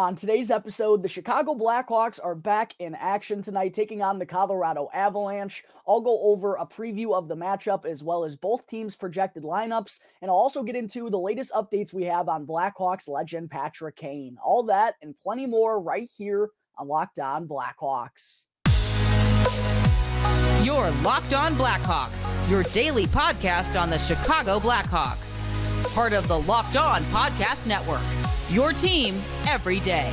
On today's episode, the Chicago Blackhawks are back in action tonight, taking on the Colorado Avalanche. I'll go over a preview of the matchup as well as both teams' projected lineups, and I'll also get into the latest updates we have on Blackhawks legend Patrick Kane. All that and plenty more right here on Locked On Blackhawks. You're Locked On Blackhawks, your daily podcast on the Chicago Blackhawks. Part of the Locked On Podcast Network, your team every day.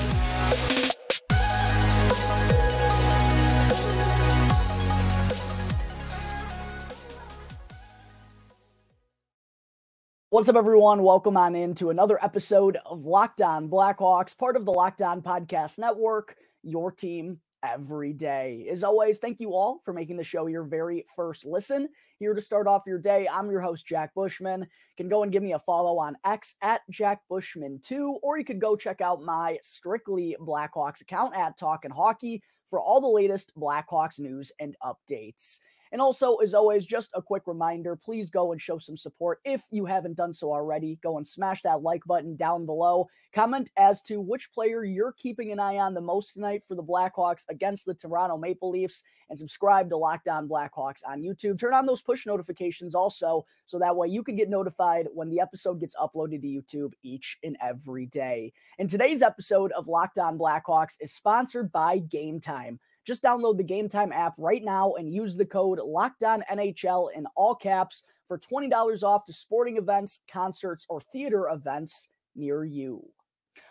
What's up, everyone? Welcome on into another episode of Locked On Blackhawks, part of the Locked On Podcast Network, your team every day. As always, thank you all for making the show your very first listen. Here to start off your day, I'm your host, Jack Bushman. You can go and give me a follow on X at JackBushman2, or you could go check out my Strictly Blackhawks account at Talkin' Hockey for all the latest Blackhawks news and updates. And also, as always, just a quick reminder, please go and show some support. If you haven't done so already, go and smash that like button down below. Comment as to which player you're keeping an eye on the most tonight for the Blackhawks against the Toronto Maple Leafs, and subscribe to Locked On Blackhawks on YouTube. Turn on those push notifications also, so that way you can get notified when the episode gets uploaded to YouTube each and every day. And today's episode of Locked On Blackhawks is sponsored by Game Time. Just download the Game Time app right now and use the code LOCKEDONNHL in all caps for $20 off to sporting events, concerts, or theater events near you.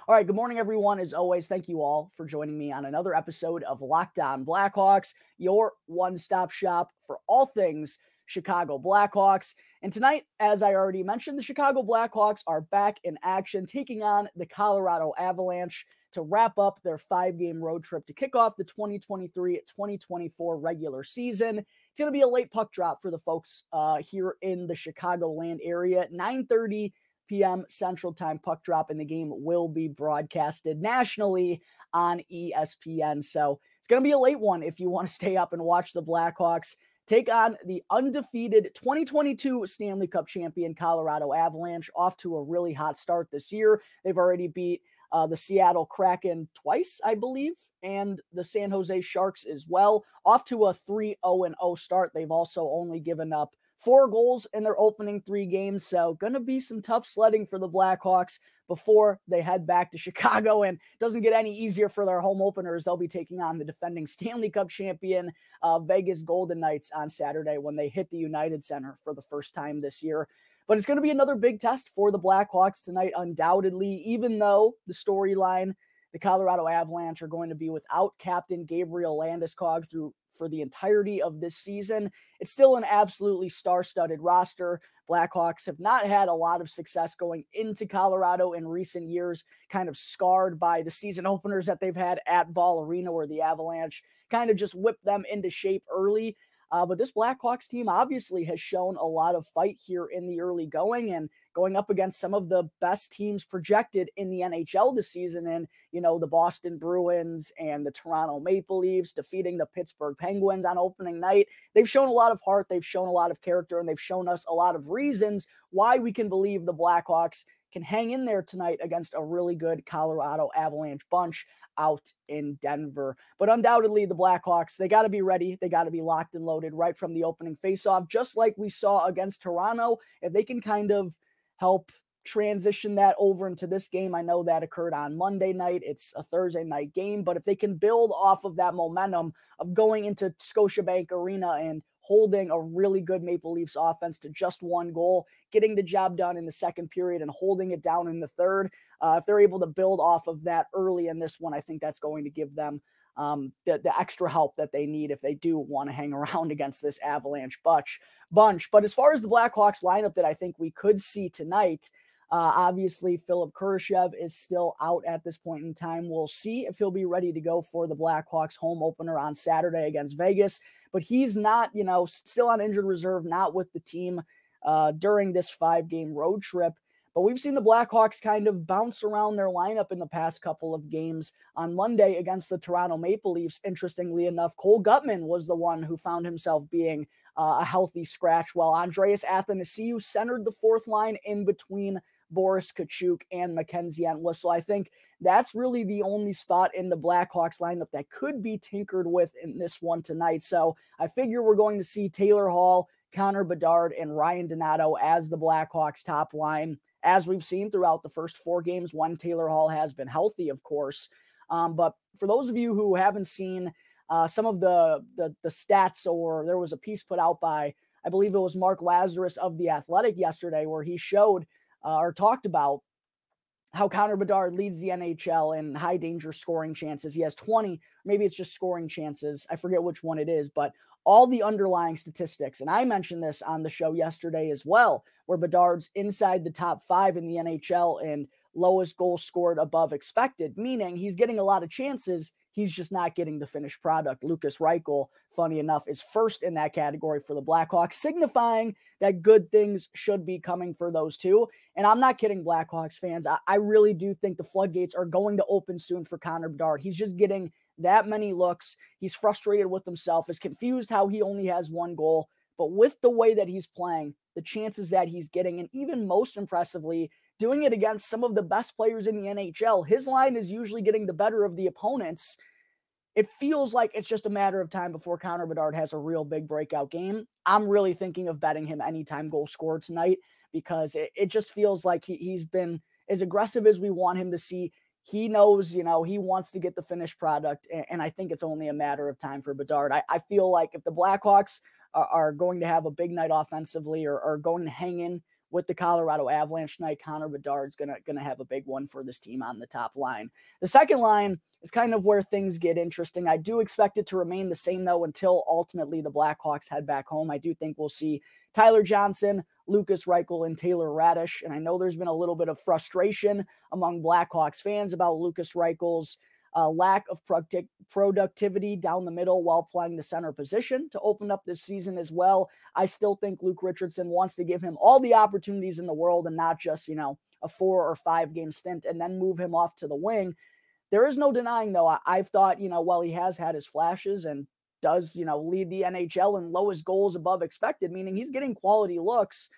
All right, good morning, everyone. As always, thank you all for joining me on another episode of Locked On Blackhawks, your one-stop shop for all things Chicago Blackhawks. And tonight, as I already mentioned, the Chicago Blackhawks are back in action, taking on the Colorado Avalanche to wrap up their 5-game road trip to kick off the 2023-2024 regular season. It's going to be a late puck drop for the folks here in the Chicagoland area. 9:30 p.m. Central Time puck drop, and the game will be broadcasted nationally on ESPN. So it's going to be a late one if you want to stay up and watch the Blackhawks take on the undefeated 2022 Stanley Cup champion Colorado Avalanche, off to a really hot start this year. They've already beat the Seattle Kraken twice, I believe, and the San Jose Sharks as well. Off to a 3-0-0 start. They've also only given up 4 goals in their opening 3 games, so going to be some tough sledding for the Blackhawks before they head back to Chicago, and doesn't get any easier for their home openers. They'll be taking on the defending Stanley Cup champion Vegas Golden Knights on Saturday when they hit the United Center for the first time this year. But it's going to be another big test for the Blackhawks tonight, undoubtedly, even though the storyline, the Colorado Avalanche are going to be without captain Gabriel Landeskog for the entirety of this season. It's still an absolutely star-studded roster. Blackhawks have not had a lot of success going into Colorado in recent years, kind of scarred by the season openers that they've had at Ball Arena, where the Avalanche kind of just whipped them into shape early. But this Blackhawks team obviously has shown a lot of fight here in the early going, and going up against some of the best teams projected in the NHL this season. And, you know, the Boston Bruins and the Toronto Maple Leafs defeating the Pittsburgh Penguins on opening night. They've shown a lot of heart. They've shown a lot of character, and they've shown us a lot of reasons why we can believe the Blackhawks can hang in there tonight against a really good Colorado Avalanche bunch out in Denver. But undoubtedly, the Blackhawks, they got to be ready. They got to be locked and loaded right from the opening faceoff, just like we saw against Toronto. If they can kind of help transition that over into this game, I know that occurred on Monday night. It's a Thursday night game, but if they can build off of that momentum of going into Scotiabank Arena and holding a really good Maple Leafs offense to just 1 goal, getting the job done in the second period and holding it down in the third. If they're able to build off of that early in this one, I think that's going to give them the extra help that they need if they do want to hang around against this Avalanche bunch. But as far as the Blackhawks lineup that I think we could see tonight, obviously Philip Kurashev is still out at this point in time. We'll see if he'll be ready to go for the Blackhawks home opener on Saturday against Vegas, but he's not, still on injured reserve, not with the team during this 5-game road trip. But we've seen the Blackhawks kind of bounce around their lineup in the past couple of games. On Monday against the Toronto Maple Leafs, interestingly enough, Cole Guttman was the one who found himself being a healthy scratch, while Andreas Athanasiou centered the fourth line in between Boris Kachuk and Mackenzie Entwistle. I think that's really the only spot in the Blackhawks lineup that could be tinkered with in this one tonight. So I figure we're going to see Taylor Hall, Connor Bedard, and Ryan Donato as the Blackhawks top line, as we've seen throughout the first 4 games when Taylor Hall has been healthy, of course. But for those of you who haven't seen some of the stats, or there was a piece put out by, I believe it was Mark Lazarus of The Athletic yesterday, where he showed or talked about how Connor Bedard leads the NHL in high danger scoring chances. He has 20, maybe it's just scoring chances. I forget which one it is, but all the underlying statistics. And I mentioned this on the show yesterday as well, where Bedard's inside the top 5 in the NHL and lowest goals scored above expected, meaning he's getting a lot of chances. He's just not getting the finished product. Lucas Reichel, funny enough, is first in that category for the Blackhawks, signifying that good things should be coming for those two. And I'm not kidding, Blackhawks fans. I really do think the floodgates are going to open soon for Connor Bedard. He's just getting that many looks. He's frustrated with himself, is confused how he only has 1 goal. But with the way that he's playing, the chances that he's getting, and even most impressively, doing it against some of the best players in the NHL, his line is usually getting the better of the opponents. It feels like it's just a matter of time before Connor Bedard has a real big breakout game. I'm really thinking of betting him anytime goal scored tonight, because it just feels like he's been as aggressive as we want him to see. He knows, he wants to get the finished product, and I think it's only a matter of time for Bedard. I feel like if the Blackhawks are going to have a big night offensively, or are going to hang in with the Colorado Avalanche tonight, Connor Bedard's gonna have a big one for this team on the top line. The second line is kind of where things get interesting. I do expect it to remain the same, though, until ultimately the Blackhawks head back home. I do think we'll see Tyler Johnson, Lucas Reichel, and Taylor Radish. And I know there's been a little bit of frustration among Blackhawks fans about Lucas Reichel's lack of productivity down the middle while playing the center position to open up this season as well. I still think Luke Richardson wants to give him all the opportunities in the world, and not just, a 4 or 5 game stint and then move him off to the wing. There is no denying, though, I've thought, while he has had his flashes and does, lead the NHL in lowest goals above expected, meaning he's getting quality looks,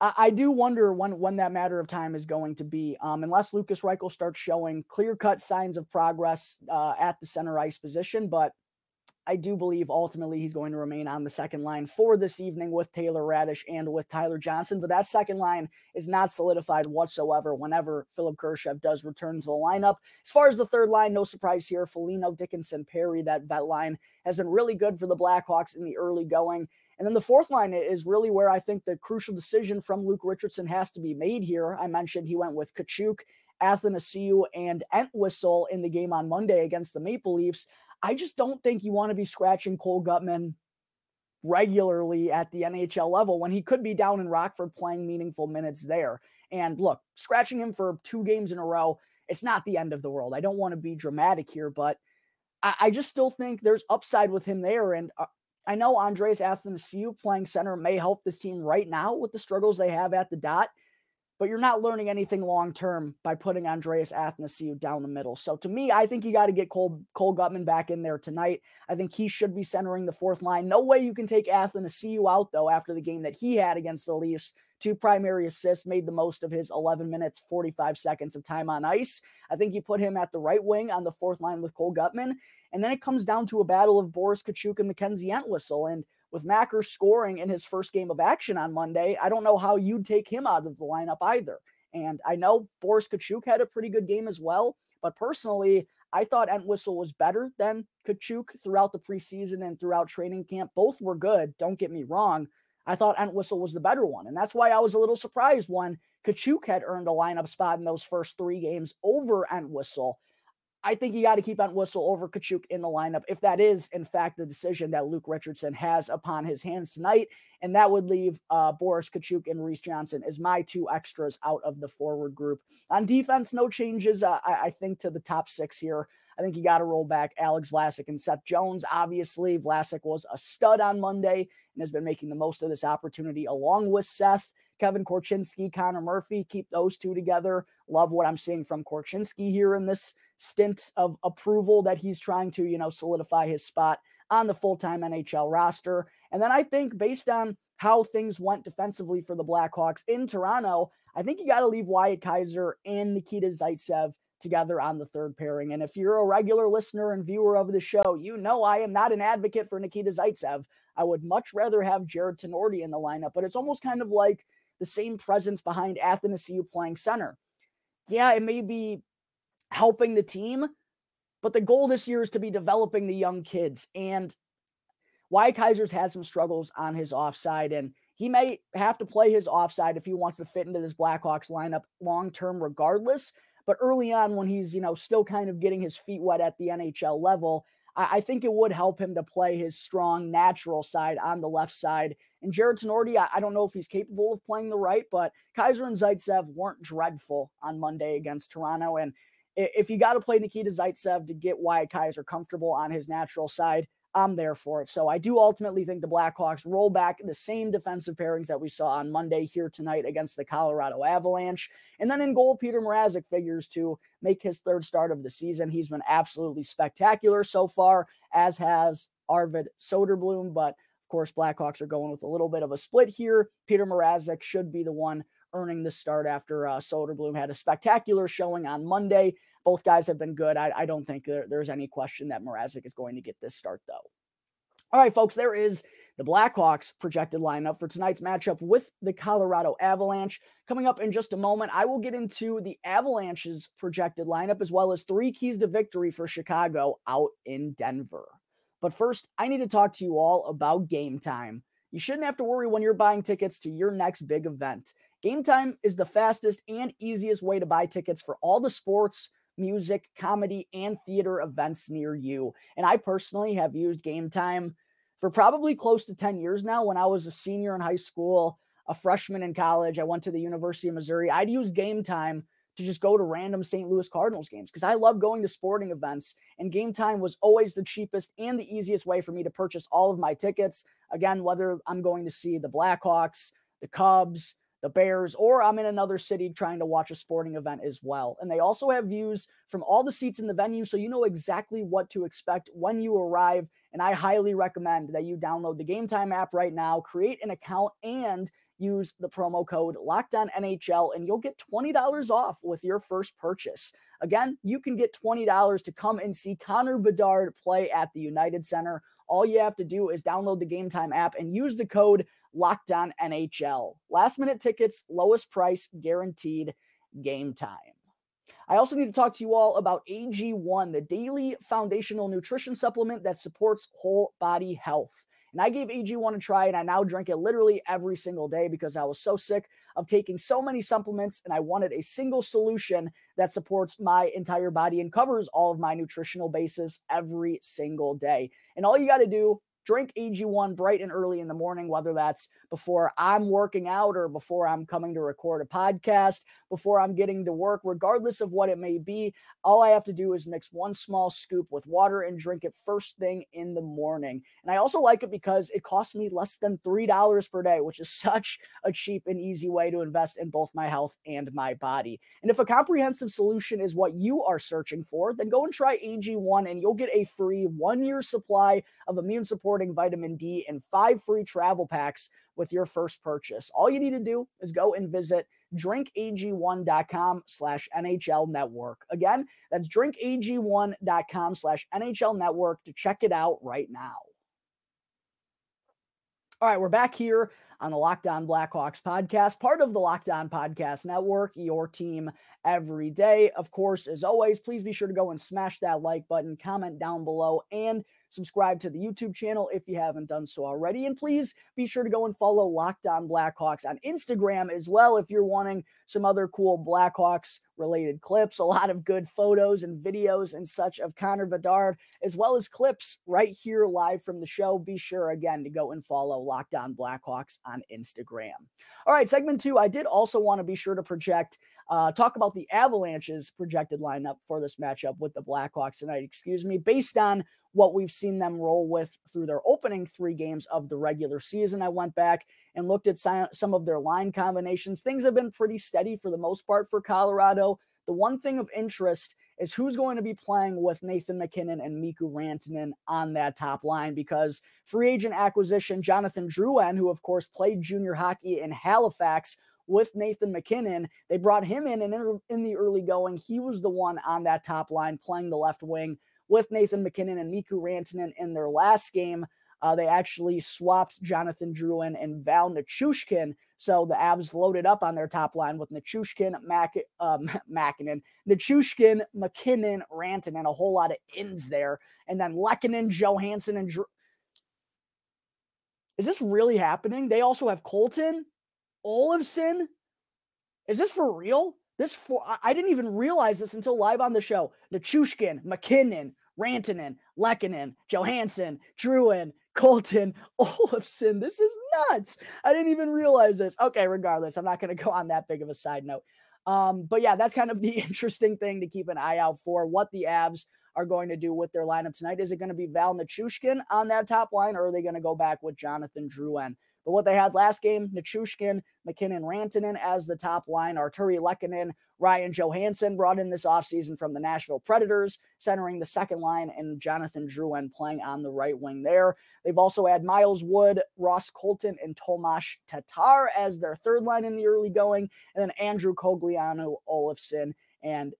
I do wonder when that matter of time is going to be, unless Lucas Reichel starts showing clear-cut signs of progress at the center ice position. But I do believe ultimately he's going to remain on the second line for this evening with Taylor Radish and with Tyler Johnson. But that second line is not solidified whatsoever whenever Philip Kurashev does return to the lineup. As far as the third line, no surprise here. Foligno, Dickinson, Perry, that vet line has been really good for the Blackhawks in the early going. And then the fourth line is really where I think the crucial decision from Luke Richardson has to be made here. I mentioned he went with Kachuk, Athanasiou, and Entwistle in the game on Monday against the Maple Leafs. I just don't think you want to be scratching Cole Gutman regularly at the NHL level when he could be down in Rockford playing meaningful minutes there. And look, scratching him for 2 games in a row, it's not the end of the world. I don't want to be dramatic here, but I just still think there's upside with him there. And I know Andreas Athanasiou playing center may help this team right now with the struggles they have at the dot, but you're not learning anything long-term by putting Andreas Athanasiou down the middle. So to me, I think you got to get Cole Gutman back in there tonight. I think he should be centering the fourth line. No way you can take Athanasiou out, though, after the game that he had against the Leafs. 2 primary assists, made the most of his 11 minutes, 45 seconds of time on ice. I think you put him at the right wing on the fourth line with Cole Gutman. And then it comes down to a battle of Boris Kachuk and Mackenzie Entwistle. And with Macker scoring in his first game of action on Monday, I don't know how you'd take him out of the lineup either. And I know Boris Kachuk had a pretty good game as well, but personally, I thought Entwistle was better than Kachuk throughout the preseason and throughout training camp. Both were good, don't get me wrong. I thought Entwistle was the better one, and that's why I was a little surprised when Kachuk had earned a lineup spot in those first 3 games over Entwistle. I think you got to keep Entwistle over Kachuk in the lineup if that is, in fact, the decision that Luke Richardson has upon his hands tonight, and that would leave Boris Kachuk and Reese Johnson as my 2 extras out of the forward group. On defense, no changes, I think, to the top 6 here. I think you got to roll back Alex Vlasic and Seth Jones. Obviously, Vlasic was a stud on Monday and has been making the most of this opportunity along with Seth. Kevin Korchinski, Connor Murphy, keep those 2 together. Love what I'm seeing from Korchinski here in this stint of approval that he's trying to, solidify his spot on the full-time NHL roster. And then I think based on how things went defensively for the Blackhawks in Toronto, I think you got to leave Wyatt Kaiser and Nikita Zaitsev together on the third pairing. And if you're a regular listener and viewer of the show, you know I am not an advocate for Nikita Zaitsev. I would much rather have Jared Tenorti in the lineup, but it's almost kind of like the same presence behind Athanasiou playing center. Yeah, it may be helping the team, but the goal this year is to be developing the young kids. And Wyatt Kaiser's had some struggles on his offside, and he may have to play his offside if he wants to fit into this Blackhawks lineup long-term regardless. But early on, when he's, still kind of getting his feet wet at the NHL level, I think it would help him to play his strong, natural side on the left side. And Jared Tenorti, I don't know if he's capable of playing the right, but Kaiser and Zaitsev weren't dreadful on Monday against Toronto. And if you got to play Nikita Zaitsev to get Wyatt Kaiser comfortable on his natural side, I'm there for it. So I do ultimately think the Blackhawks roll back the same defensive pairings that we saw on Monday here tonight against the Colorado Avalanche. And then in goal, Peter Mrazek figures to make his third start of the season. He's been absolutely spectacular so far, as has Arvid Soderblom. But of course, Blackhawks are going with a little bit of a split here. Peter Mrazek should be the one earning the start after Soderblom had a spectacular showing on Monday. Both guys have been good. I don't think there's any question that Mrazek is going to get this start, though. All right, folks, there is the Blackhawks projected lineup for tonight's matchup with the Colorado Avalanche. Coming up in just a moment, I will get into the Avalanche's projected lineup as well as 3 keys to victory for Chicago out in Denver. But first, I need to talk to you all about Game Time. You shouldn't have to worry when you're buying tickets to your next big event. Game Time is the fastest and easiest way to buy tickets for all the sports, music, comedy, and theater events near you. And I personally have used Game Time for probably close to 10 years now. When I was a senior in high school, a freshman in college, I went to the University of Missouri. I'd use Game Time to just go to random St. Louis Cardinals games because I love going to sporting events. And Game Time was always the cheapest and the easiest way for me to purchase all of my tickets. Again, whether I'm going to see the Blackhawks, the Cubs, the Bears, or I'm in another city trying to watch a sporting event as well. And they also have views from all the seats in the venue, so you know exactly what to expect when you arrive. And I highly recommend that you download the Game Time app right now, create an account, and use the promo code LOCKEDONNHL, and you'll get $20 off with your first purchase. Again, you can get $20 to come and see Connor Bedard play at the United Center. All you have to do is download the Game Time app and use the code LOCKEDONNHL. Last minute tickets, lowest price guaranteed. Game Time. I also need to talk to you all about AG1, the daily foundational nutrition supplement that supports whole body health. And I gave AG1 a try, and I now drink it literally every single day because I was so sick of taking so many supplements, and I wanted a single solution that supports my entire body and covers all of my nutritional bases every single day. And all you got to do, drink AG1 bright and early in the morning, whether that's before I'm working out or before I'm coming to record a podcast, before I'm getting to work, regardless of what it may be. All I have to do is mix 1 small scoop with water and drink it first thing in the morning. And I also like it because it costs me less than $3 per day, which is such a cheap and easy way to invest in both my health and my body. And if a comprehensive solution is what you are searching for, then go and try AG1 and you'll get a free 1-year supply of immune supporting vitamin D and 5 free travel packs with your first purchase. All you need to do is go and visit drinkag1.com/NHL network. Again, that's drinkag1.com/NHL network to check it out right now. All right, we're back here on the Locked On Blackhawks podcast, part of the Locked On Podcast Network, your team every day. Of course, as always, please be sure to go and smash that like button, comment down below, and subscribe to the YouTube channel if you haven't done so already. And please be sure to go and follow Locked On Blackhawks on Instagram as well if you're wanting some other cool Blackhawks related clips, a lot of good photos and videos and such of Connor Bedard, as well as clips right here live from the show. Be sure again to go and follow Locked On Blackhawks on Instagram. All right, segment 2, I did also want to be sure to talk about the Avalanche's projected lineup for this matchup with the Blackhawks tonight, based on what we've seen them roll with through their opening 3 games of the regular season. I went back and looked at some of their line combinations. Things have been pretty steady for the most part for Colorado. The one thing of interest is who's going to be playing with Nathan MacKinnon and Mikko Rantanen on that top line, because free agent acquisition Jonathan Drouin, who of course played junior hockey in Halifax, with Nathan MacKinnon. They brought him in, and in the early going, he was the one on that top line playing the left wing with Nathan MacKinnon and Mikko Rantanen in their last game. They actually swapped Jonathan Drouin and Val Nichushkin. So the Avs loaded up on their top line with Nichushkin, Nichushkin, MacKinnon, Rantanen, a whole lot of ins there. And then Lehkonen, Johansson, and Is this really happening? They also have Colton, Olofsson. Is this for real? I didn't even realize this until live on the show. Nichushkin, MacKinnon, Rantanen, Lehkonen, Johansson, Drouin, Colton, Olofsson. This is nuts. I didn't even realize this. Okay, regardless, I'm not going to go on that big of a side note. But yeah, that's kind of the interesting thing to keep an eye out for, what the Avs are going to do with their lineup tonight. Is it going to be Val Nichushkin on that top line, or are they going to go back with Jonathan Drouin? But what they had last game, Nichushkin, MacKinnon, Rantanen as the top line, Arturi Lehkonen, Ryan Johansson brought in this offseason from the Nashville Predators, centering the second line, and Jonathan Drouin playing on the right wing there. They've also had Miles Wood, Ross Colton, and Tomas Tatar as their third line in the early going, and then Andrew Cogliano, Olofsson, and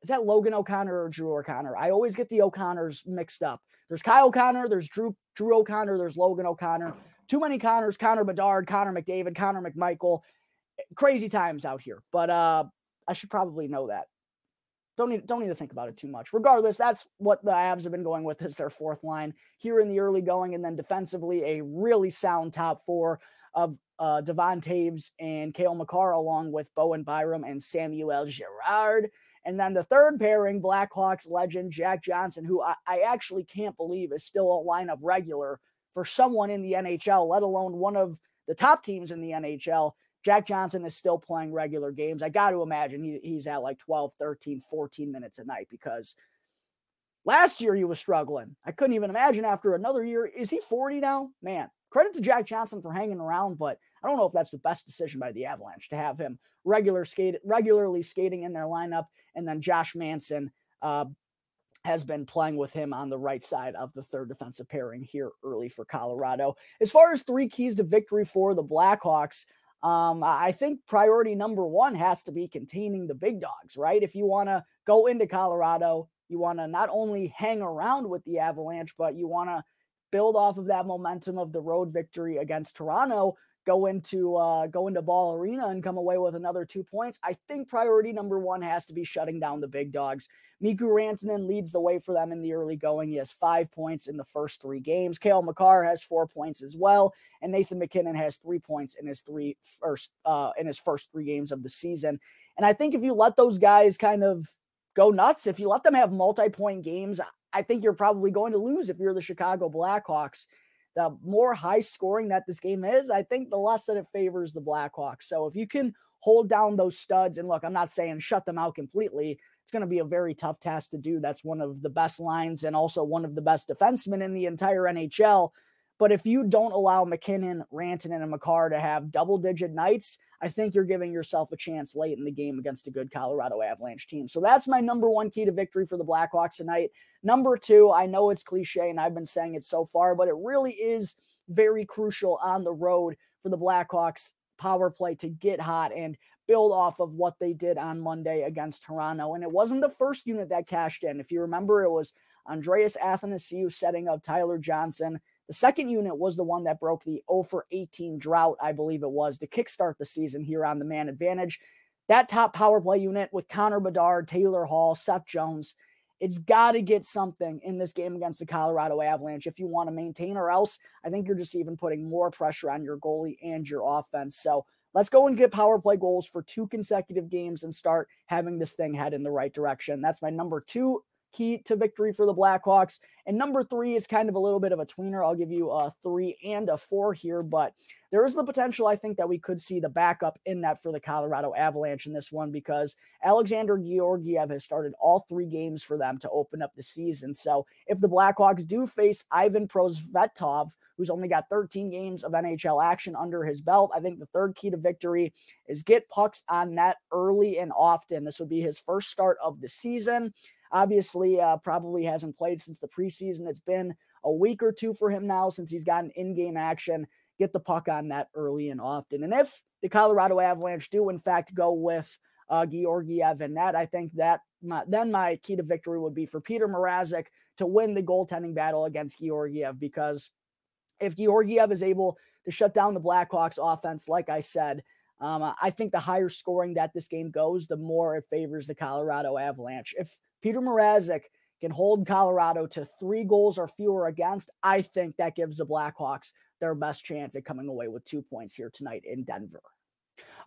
is that Logan O'Connor or Drew O'Connor? I always get the O'Connors mixed up. There's Kyle O'Connor, there's Drew O'Connor, there's Logan O'Connor. Too many Connors, Connor Bedard, Connor McDavid, Connor McMichael. Crazy times out here. But I should probably know that. Don't need to think about it too much. Regardless, that's what the Avs have been going with as their fourth line here in the early going. And then defensively, a really sound top four of Devon Taves and Cale Makar, along with Bowen Byram and Samuel Girard. And then the third pairing, Blackhawks legend Jack Johnson, who I actually can't believe is still a lineup regular for someone in the NHL, let alone one of the top teams in the NHL. Jack Johnson is still playing regular games. I got to imagine he's at like 12, 13, 14 minutes a night, because last year he was struggling. I couldn't even imagine after another year. Is he 40 now? Man, credit to Jack Johnson for hanging around, but I don't know if that's the best decision by the Avalanche to have him regularly skating in their lineup. And then Josh Manson has been playing with him on the right side of the third defensive pairing here early for Colorado. As far as three keys to victory for the Blackhawks, I think priority number one has to be containing the big dogs, right? If you want to go into Colorado, you want to not only hang around with the Avalanche, but you want to build off of that momentum of the road victory against Toronto, go into Ball Arena and come away with another 2 points. I think priority number one has to be shutting down the big dogs. Mikko Rantanen leads the way for them in the early going. He has 5 points in the first 3 games. Cale Makar has 4 points as well, and Nathan MacKinnon has 3 points in his first 3 games of the season. And I think if you let those guys kind of go nuts, if you let them have multi-point games, I think you're probably going to lose if you're the Chicago Blackhawks. The more high scoring that this game is, I think the less that it favors the Blackhawks. So if you can hold down those studs, and look, I'm not saying shut them out completely. It's going to be a very tough task to do. That's one of the best lines and also one of the best defensemen in the entire NHL. But if you don't allow MacKinnon, Rantanen, and Makar to have double-digit nights, I think you're giving yourself a chance late in the game against a good Colorado Avalanche team. So that's my number one key to victory for the Blackhawks tonight. Number two, I know it's cliche, and I've been saying it so far, but it really is very crucial on the road for the Blackhawks power play to get hot and build off of what they did on Monday against Toronto. And it wasn't the first unit that cashed in. If you remember, it was Andreas Athanasiou setting up Tyler Johnson. The second unit was the one that broke the 0-for-18 drought, I believe it was, to kickstart the season here on the Man Advantage. That top power play unit with Connor Bedard, Taylor Hall, Seth Jones, it's got to get something in this game against the Colorado Avalanche if you want to maintain, or else I think you're just even putting more pressure on your goalie and your offense. So let's go and get power play goals for 2 consecutive games and start having this thing head in the right direction. That's my number 2 key to victory for the Blackhawks. And number 3 is kind of a little bit of a tweener. I'll give you a 3 and a 4 here, but there is the potential, I think, that we could see the backup in that for the Colorado Avalanche in this one, because Alexander Georgiev has started all 3 games for them to open up the season. So if the Blackhawks do face Ivan Prosvetov, who's only got 13 games of NHL action under his belt, I think the third key to victory is get pucks on net early and often. This would be his first start of the season. Obviously, probably hasn't played since the preseason. It's been a week or 2 for him now since he's gotten in-game action. get the puck on net early and often. And if the Colorado Avalanche do, in fact, go with Georgiev and net, I think that then my key to victory would be for Peter Mrazek to win the goaltending battle against Georgiev, because if Georgiev is able to shut down the Blackhawks offense, like I said, I think the higher scoring that this game goes, the more it favors the Colorado Avalanche. If Peter Mrazek can hold Colorado to 3 goals or fewer against, I think that gives the Blackhawks their best chance at coming away with 2 points here tonight in Denver.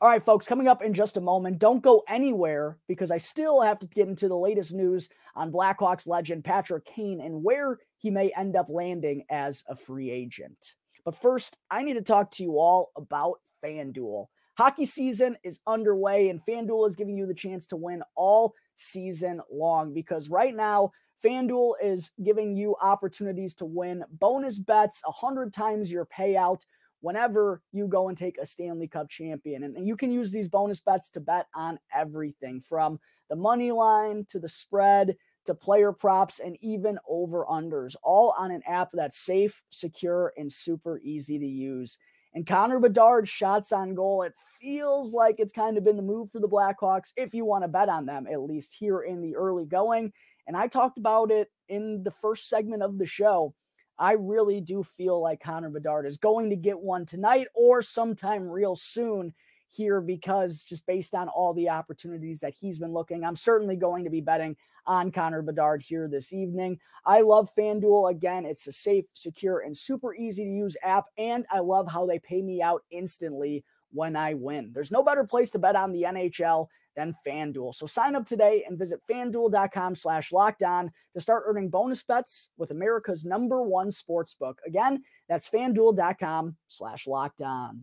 All right, folks, coming up in just a moment, don't go anywhere, because I still have to get into the latest news on Blackhawks legend Patrick Kane and where he may end up landing as a free agent. But first, I need to talk to you all about FanDuel. Hockey season is underway, and FanDuel is giving you the chance to win all season long, because right now, FanDuel is giving you opportunities to win bonus bets 100 times your payout whenever you go and take a Stanley Cup champion. And you can use these bonus bets to bet on everything from the money line to the spread to player props and even over-unders, all on an app that's safe, secure, and super easy to use. And Connor Bedard's shots on goal, it feels like it's kind of been the move for the Blackhawks if you want to bet on them, at least here in the early going. And I talked about it in the first segment of the show. I really do feel like Connor Bedard is going to get one tonight or sometime real soon here, because just based on all the opportunities that he's been looking, I'm certainly going to be betting on Connor Bedard here this evening. I love FanDuel. Again, it's a safe, secure, and super easy to use app, and I love how they pay me out instantly when I win. There's no better place to bet on the NHL than FanDuel. So sign up today and visit FanDuel.com/lockedon to start earning bonus bets with America's #1 sportsbook. Again, that's FanDuel.com/lockedon.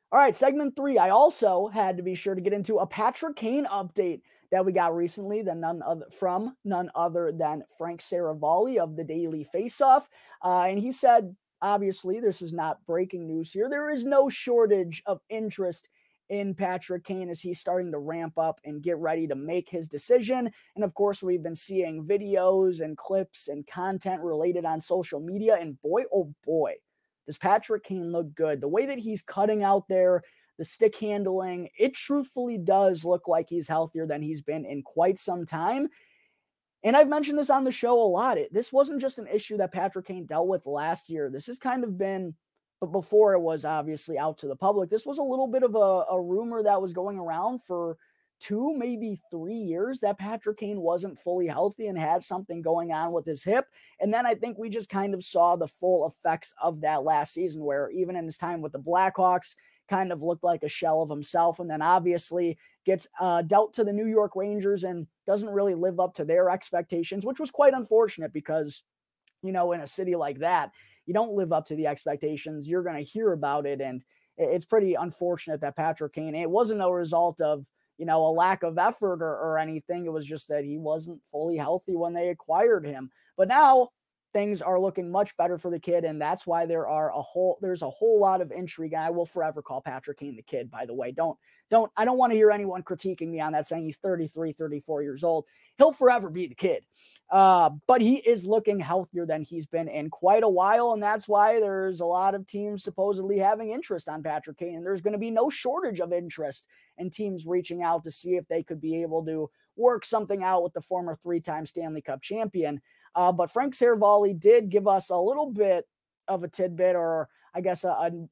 All right, segment 3. I also had to be sure to get into a Patrick Kane update that we got recently, none other than Frank Saravalli of the Daily Faceoff. And he said, obviously, this is not breaking news here. There is no shortage of interest in Patrick Kane as he's starting to ramp up and get ready to make his decision. And of course, we've been seeing videos and clips and content related on social media. And boy, oh boy, does Patrick Kane look good. The way that he's cutting out there, the stick handling, it truthfully does look like he's healthier than he's been in quite some time. And I've mentioned this on the show a lot. This wasn't just an issue that Patrick Kane dealt with last year. This has kind of been, but before it was obviously out to the public, this was a little bit of a rumor that was going around for 2, maybe 3 years that Patrick Kane wasn't fully healthy and had something going on with his hip. And then I think we just kind of saw the full effects of that last season, where even in his time with the Blackhawks, kind of looked like a shell of himself, and then obviously gets dealt to the New York Rangers and doesn't really live up to their expectations, which was quite unfortunate because, you know, in a city like that, you don't live up to the expectations, you're going to hear about it. And it's pretty unfortunate that Patrick Kane, it wasn't a result of, you know, a lack of effort or anything. It was just that he wasn't fully healthy when they acquired him. But now things are looking much better for the kid, and that's why there's a whole lot of intrigue. I will forever call Patrick Kane the kid, by the way. I don't want to hear anyone critiquing me on that, saying he's 33, 34 years old. He'll forever be the kid. But he is looking healthier than he's been in quite a while, and that's why there's a lot of teams supposedly having interest on Patrick Kane, and there's going to be no shortage of interest and teams reaching out to see if they could be able to work something out with the former 3-time Stanley Cup champion. But Frank Saravalli did give us a little bit of a tidbit, or I guess an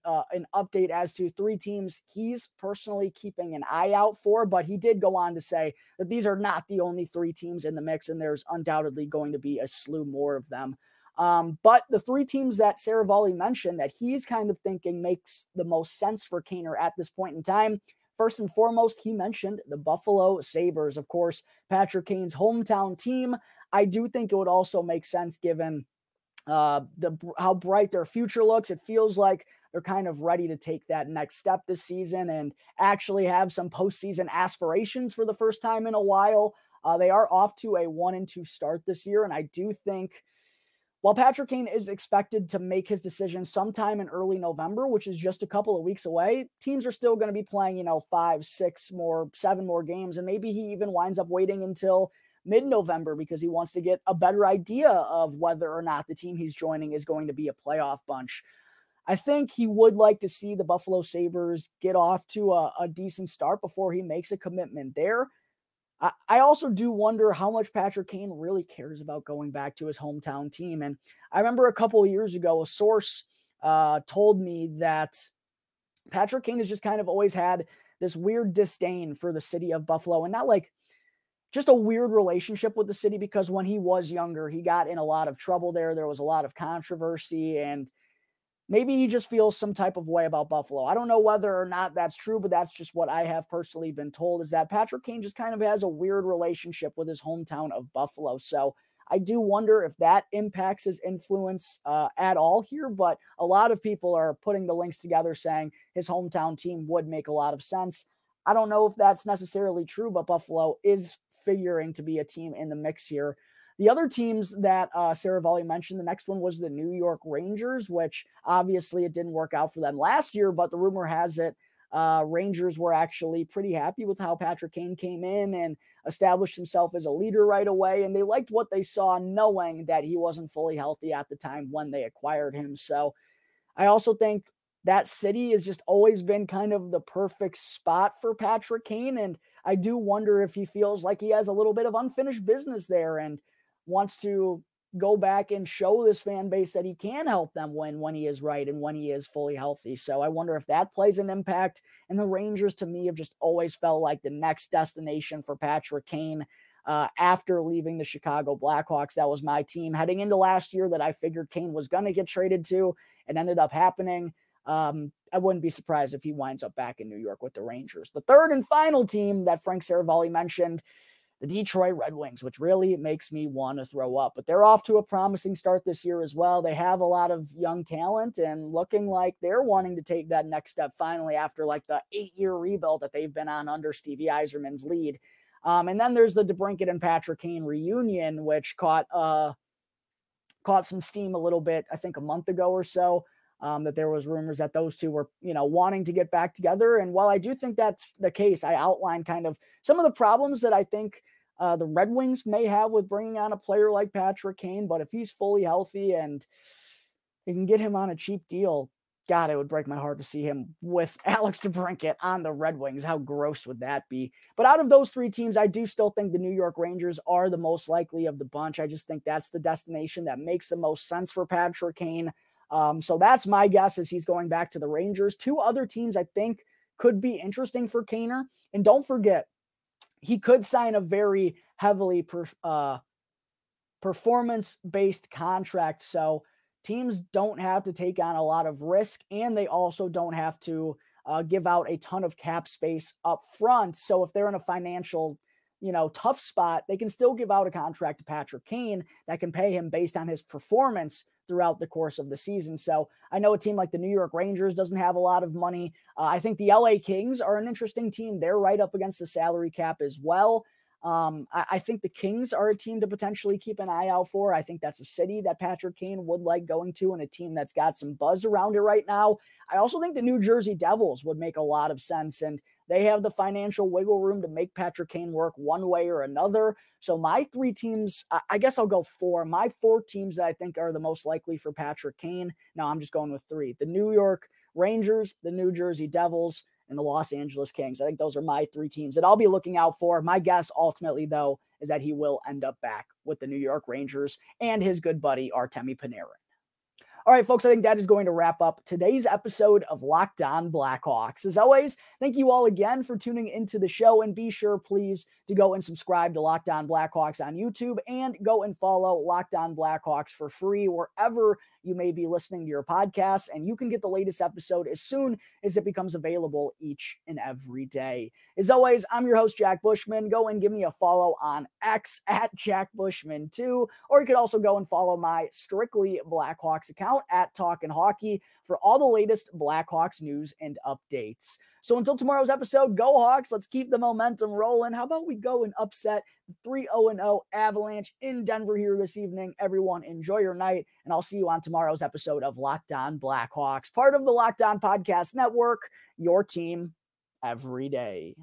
update as to 3 teams he's personally keeping an eye out for. But he did go on to say that these are not the only 3 teams in the mix, and there's undoubtedly going to be a slew more of them. But the 3 teams that Saravalli mentioned that he's kind of thinking makes the most sense for Kaner at this point in time, first and foremost, he mentioned the Buffalo Sabres, of course, Patrick Kane's hometown team. I do think it would also make sense given how bright their future looks. It feels like they're kind of ready to take that next step this season and actually have some postseason aspirations for the first time in a while. They are off to a 1-2 start this year, and I do think while Patrick Kane is expected to make his decision sometime in early November, which is just a couple of weeks away, teams are still going to be playing, 5, 6 more, 7 more games. And maybe he even winds up waiting until mid-November because he wants to get a better idea of whether or not the team he's joining is going to be a playoff bunch. I think he would like to see the Buffalo Sabres get off to a decent start before he makes a commitment there. I also do wonder how much Patrick Kane really cares about going back to his hometown team. And I remember a couple of years ago, a source told me that Patrick Kane has just kind of always had this weird disdain for the city of Buffalo, and not like just a weird relationship with the city, because when he was younger, he got in a lot of trouble there. There was a lot of controversy, and maybe he just feels some type of way about Buffalo. I don't know whether or not that's true, but that's just what I have personally been told, is that Patrick Kane just kind of has a weird relationship with his hometown of Buffalo. So I do wonder if that impacts his influence at all here, but a lot of people are putting the links together saying his hometown team would make a lot of sense. I don't know if that's necessarily true, but Buffalo is figuring to be a team in the mix here. The other teams that Saravalli mentioned, the next one was the New York Rangers, which obviously it didn't work out for them last year, but the rumor has it Rangers were actually pretty happy with how Patrick Kane came in and established himself as a leader right away, and they liked what they saw, knowing that he wasn't fully healthy at the time when they acquired him. So I also think that city has just always been kind of the perfect spot for Patrick Kane, and I do wonder if he feels like he has a little bit of unfinished business there and wants to go back and show this fan base that he can help them win when he is right and when he is fully healthy. So I wonder if that plays an impact. And the Rangers, to me, have just always felt like the next destination for Patrick Kane after leaving the Chicago Blackhawks. That was my team heading into last year that I figured Kane was going to get traded to. It ended up happening. I wouldn't be surprised if he winds up back in New York with the Rangers. The third and final team that Frank Saravalli mentioned, the Detroit Red Wings, which really makes me want to throw up. But they're off to a promising start this year as well. They have a lot of young talent and looking like they're wanting to take that next step finally after like the 8-year rebuild that they've been on under Stevie Yzerman's lead. And then there's the DeBrincat and Patrick Kane reunion, which caught some steam a little bit, I think a month ago or so. That there was rumors that those two were, wanting to get back together. And while I do think that's the case, I outlined kind of some of the problems that I think the Red Wings may have with bringing on a player like Patrick Kane. But if he's fully healthy and you can get him on a cheap deal, God, it would break my heart to see him with Alex DeBrincat on the Red Wings. How gross would that be? But out of those three teams, I do still think the New York Rangers are the most likely of the bunch. I just think that's the destination that makes the most sense for Patrick Kane. So that's my guess, is he's going back to the Rangers. Two other teams I think could be interesting for Kaner. And don't forget, he could sign a very heavily performance-based contract. So teams don't have to take on a lot of risk, and they also don't have to give out a ton of cap space up front. So if they're in a financial tough spot, they can still give out a contract to Patrick Kane that can pay him based on his performance throughout the course of the season. So I know a team like the New York Rangers doesn't have a lot of money. I think the LA Kings are an interesting team. They're right up against the salary cap as well. I think the Kings are a team to potentially keep an eye out for. I think that's a city that Patrick Kane would like going to, and a team that's got some buzz around it right now. I also think the New Jersey Devils would make a lot of sense, and they have the financial wiggle room to make Patrick Kane work one way or another. So my three teams, I guess I'll go four. My four teams that I think are the most likely for Patrick Kane. No, I'm just going with three. The New York Rangers, the New Jersey Devils, and the Los Angeles Kings. I think those are my three teams that I'll be looking out for. My guess ultimately, though, is that he will end up back with the New York Rangers and his good buddy Artemi Panarin. All right, folks, I think that is going to wrap up today's episode of Locked On Blackhawks. As always, thank you all again for tuning into the show, and be sure, please, to go and subscribe to Locked On Blackhawks on YouTube, and go and follow Locked On Blackhawks for free wherever you may be listening to your podcasts, and you can get the latest episode as soon as it becomes available each and every day. As always, I'm your host, Jack Bushman. Go and give me a follow on X at Jack Bushman2, or you could also go and follow my Strictly Blackhawks account at Talkin' Hockey for all the latest Blackhawks news and updates. So until tomorrow's episode, go Hawks. Let's keep the momentum rolling. How about we go and upset the 3-0 Avalanche in Denver here this evening? Everyone, enjoy your night, and I'll see you on tomorrow's episode of Locked On Blackhawks, part of the Locked On Podcast Network, your team every day.